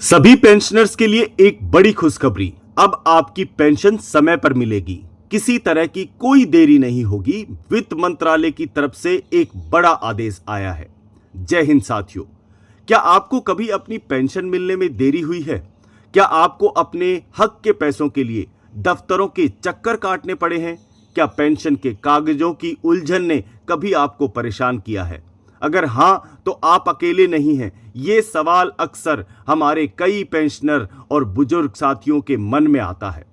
सभी पेंशनर्स के लिए एक बड़ी खुशखबरी। अब आपकी पेंशन समय पर मिलेगी, किसी तरह की कोई देरी नहीं होगी। वित्त मंत्रालय की तरफ से एक बड़ा आदेश आया है। जय हिंद साथियों। क्या आपको कभी अपनी पेंशन मिलने में देरी हुई है? क्या आपको अपने हक के पैसों के लिए दफ्तरों के चक्कर काटने पड़े हैं? क्या पेंशन के कागजों की उलझन ने कभी आपको परेशान किया है? अगर हां, तो आप अकेले नहीं हैं। ये सवाल अक्सर हमारे कई पेंशनर और बुजुर्ग साथियों के मन में आता है।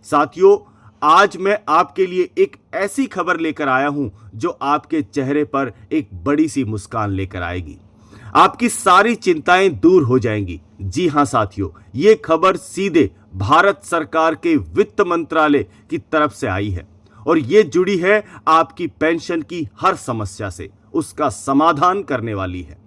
साथियों, आज मैं आपके लिए एक ऐसी खबर लेकर आया हूं जो आपके चेहरे पर एक बड़ी सी मुस्कान लेकर आएगी। आपकी सारी चिंताएं दूर हो जाएंगी। जी हां साथियों, ये खबर सीधे भारत सरकार के वित्त मंत्रालय की तरफ से आई है और ये जुड़ी है आपकी पेंशन की हर समस्या से, उसका समाधान करने वाली है।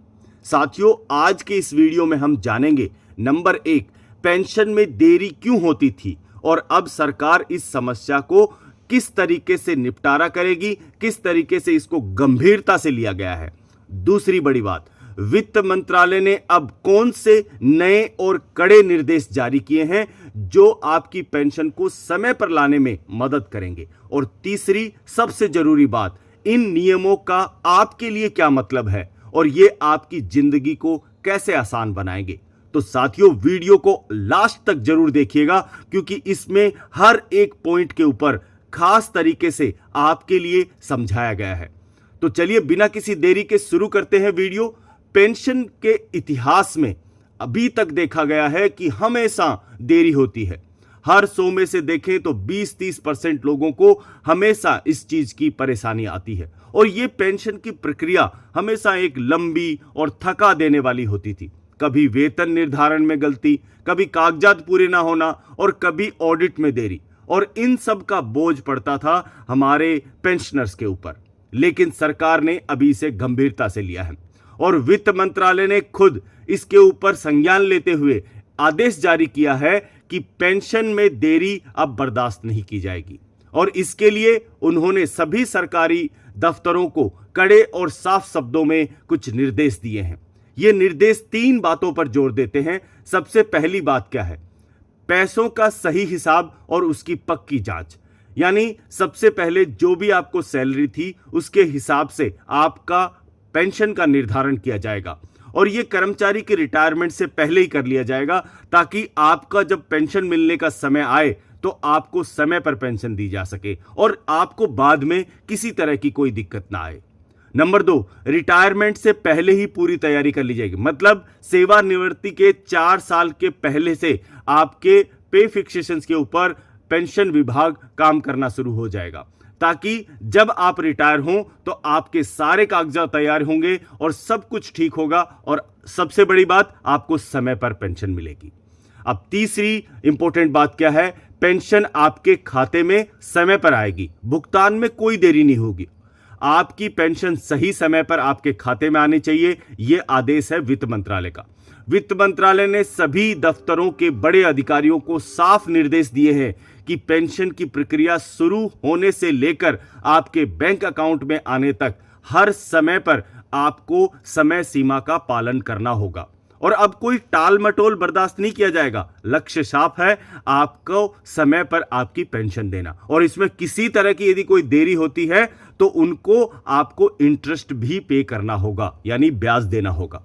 साथियों, आज के इस वीडियो में हम जानेंगे नंबर 1, पेंशन में देरी क्यों होती थी और अब सरकार इस समस्या को किस तरीके से निपटारा करेगी, किस तरीके से इसको गंभीरता से लिया गया है। दूसरी बड़ी बात, वित्त मंत्रालय ने अब कौन से नए और कड़े निर्देश जारी किए हैं जो आपकी पेंशन को समय पर लाने में मदद करेंगे। और तीसरी सबसे जरूरी बात, इन नियमों का आपके लिए क्या मतलब है और ये आपकी जिंदगी को कैसे आसान बनाएंगे। तो साथियों, वीडियो को लास्ट तक जरूर देखिएगा क्योंकि इसमें हर एक पॉइंट के ऊपर खास तरीके से आपके लिए समझाया गया है। तो चलिए बिना किसी देरी के शुरू करते हैं वीडियो। पेंशन के इतिहास में अभी तक देखा गया है कि हमेशा देरी होती है। हर 100 में से देखें तो 20-30% लोगों को हमेशा इस चीज की परेशानी आती है और ये पेंशन की प्रक्रिया हमेशा एक लंबी और थका देने वाली होती थी। कभी वेतन निर्धारण में गलती, कभी कागजात पूरे ना होना और कभी ऑडिट में देरी, और इन सब का बोझ पड़ता था हमारे पेंशनर्स के ऊपर। लेकिन सरकार ने अभी इसे गंभीरता से लिया है और वित्त मंत्रालय ने खुद इसके ऊपर संज्ञान लेते हुए आदेश जारी किया है कि पेंशन में देरी अब बर्दाश्त नहीं की जाएगी। और इसके लिए उन्होंने सभी सरकारी दफ्तरों को कड़े और साफ शब्दों में कुछ निर्देश दिए हैं। ये निर्देश 3 बातों पर जोर देते हैं। सबसे पहली बात क्या है? पैसों का सही हिसाब और उसकी पक्की जांच। यानी सबसे पहले जो भी आपको सैलरी थी उसके हिसाब से आपका पेंशन का निर्धारण किया जाएगा और यह कर्मचारी के रिटायरमेंट से पहले ही कर लिया जाएगा ताकि आपका जब पेंशन मिलने का समय आए तो आपको समय पर पेंशन दी जा सके और आपको बाद में किसी तरह की कोई दिक्कत ना आए। नंबर 2, रिटायरमेंट से पहले ही पूरी तैयारी कर ली जाएगी। मतलब सेवानिवृत्ति के 4 साल के पहले से आपके पे फिक्सेशन के ऊपर पेंशन विभाग काम करना शुरू हो जाएगा ताकि जब आप रिटायर हों तो आपके सारे कागजात तैयार होंगे और सब कुछ ठीक होगा और सबसे बड़ी बात, आपको समय पर पेंशन मिलेगी। अब तीसरी इंपॉर्टेंट बात क्या है? पेंशन आपके खाते में समय पर आएगी, भुगतान में कोई देरी नहीं होगी। आपकी पेंशन सही समय पर आपके खाते में आनी चाहिए। यह आदेश है वित्त मंत्रालय का। वित्त मंत्रालय ने सभी दफ्तरों के बड़े अधिकारियों को साफ निर्देश दिए हैं कि पेंशन की प्रक्रिया शुरू होने से लेकर आपके बैंक अकाउंट में आने तक हर समय पर आपको समय सीमा का पालन करना होगा और अब कोई टाल मटोल बर्दाश्त नहीं किया जाएगा। लक्ष्य साफ है, आपको समय पर आपकी पेंशन देना और इसमें किसी तरह की यदि कोई देरी होती है तो उनको आपको इंटरेस्ट भी पे करना होगा, यानी ब्याज देना होगा।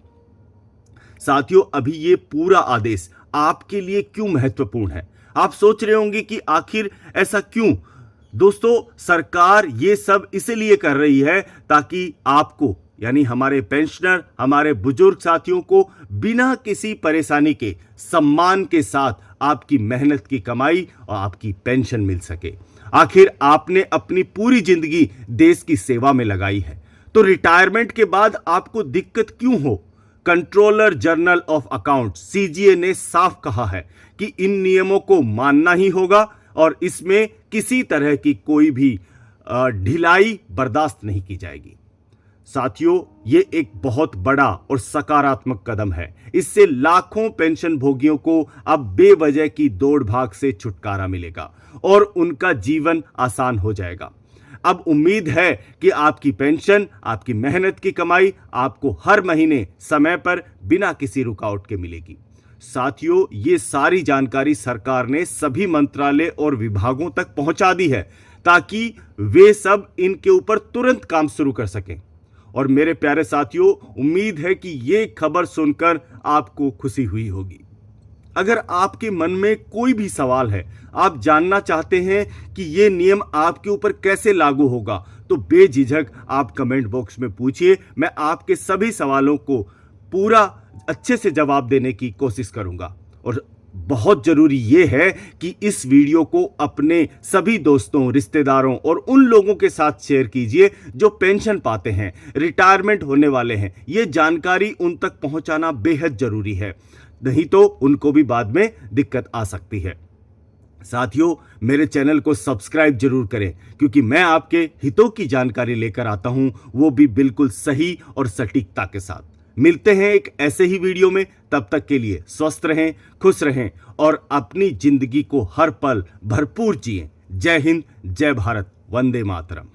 साथियों, अभी ये पूरा आदेश आपके लिए क्यों महत्वपूर्ण है? आप सोच रहे होंगे कि आखिर ऐसा क्यों? दोस्तों, सरकार ये सब इसलिए कर रही है ताकि आपको, यानी हमारे पेंशनर, हमारे बुजुर्ग साथियों को बिना किसी परेशानी के सम्मान के साथ आपकी मेहनत की कमाई और आपकी पेंशन मिल सके। आखिर आपने अपनी पूरी जिंदगी देश की सेवा में लगाई है, तो रिटायरमेंट के बाद आपको दिक्कत क्यों हो? Controller general of account CGA ने साफ कहा है कि इन नियमों को मानना ही होगा और इसमें किसी तरह की कोई भी ढिलाई बर्दाश्त नहीं की जाएगी। साथियों, ये एक बहुत बड़ा और सकारात्मक कदम है। इससे लाखों पेंशन भोगियों को अब बेवजह की दौड़ भाग से छुटकारा मिलेगा और उनका जीवन आसान हो जाएगा। अब उम्मीद है कि आपकी पेंशन, आपकी मेहनत की कमाई आपको हर महीने समय पर बिना किसी रुकावट के मिलेगी। साथियों, ये सारी जानकारी सरकार ने सभी मंत्रालय और विभागों तक पहुंचा दी है ताकि वे सब इनके ऊपर तुरंत काम शुरू कर सकें। और मेरे प्यारे साथियों, उम्मीद है कि ये खबर सुनकर आपको खुशी हुई होगी। अगर आपके मन में कोई भी सवाल है, आप जानना चाहते हैं कि ये नियम आपके ऊपर कैसे लागू होगा, तो बेझिझक आप कमेंट बॉक्स में पूछिए। मैं आपके सभी सवालों को पूरा अच्छे से जवाब देने की कोशिश करूंगा। और बहुत जरूरी यह है कि इस वीडियो को अपने सभी दोस्तों, रिश्तेदारों और उन लोगों के साथ शेयर कीजिए जो पेंशन पाते हैं, रिटायरमेंट होने वाले हैं। यह जानकारी उन तक पहुंचाना बेहद जरूरी है, नहीं तो उनको भी बाद में दिक्कत आ सकती है। साथियों, मेरे चैनल को सब्सक्राइब जरूर करें, क्योंकि मैं आपके हितों की जानकारी लेकर आता हूं, वो भी बिल्कुल सही और सटीकता के साथ। मिलते हैं एक ऐसे ही वीडियो में। तब तक के लिए स्वस्थ रहें, खुश रहें और अपनी जिंदगी को हर पल भरपूर जिएं। जय हिंद, जय भारत, वंदे मातरम।